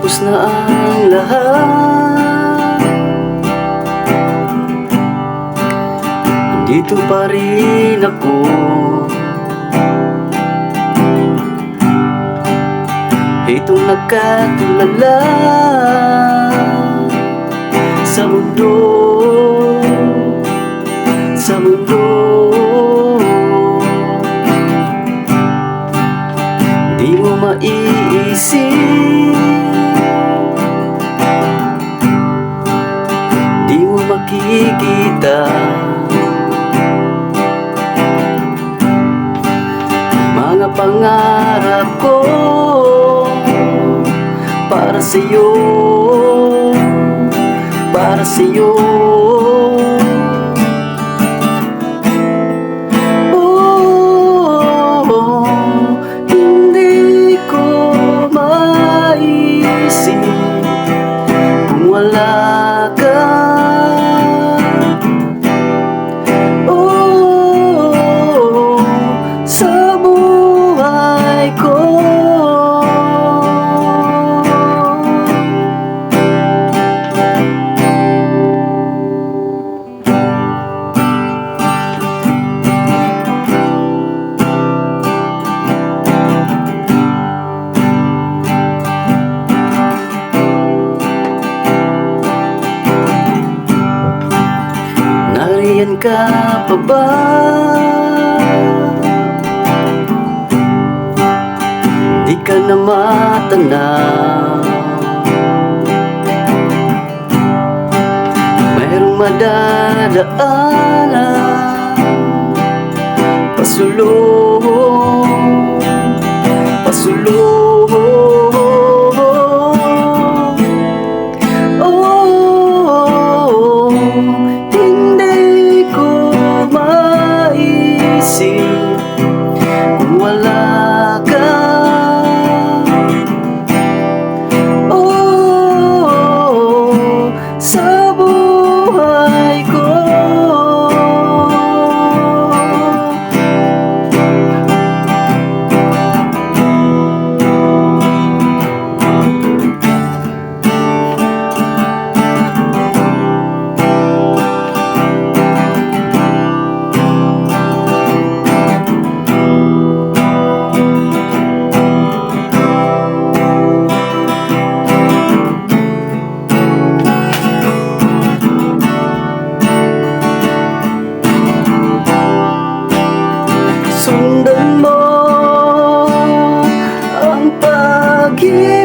Tapos na ang lahat, andito pa rin ako. Itong nagkatulala sa mundo, sa mundo. Di mo maiisip, di mo makikita mga pangarap ko para sa'yo, para sa'yo. Hindi ko maisip kung wala ka. Sa buhay ko. Nariyan ka pa ba? Di ka na matanaw. Mayroong madadaanan, pasulong, pasulong. Hindi ko maisip kung wala ka. Sa buhay ko. Sundan mo ang pag-ibig.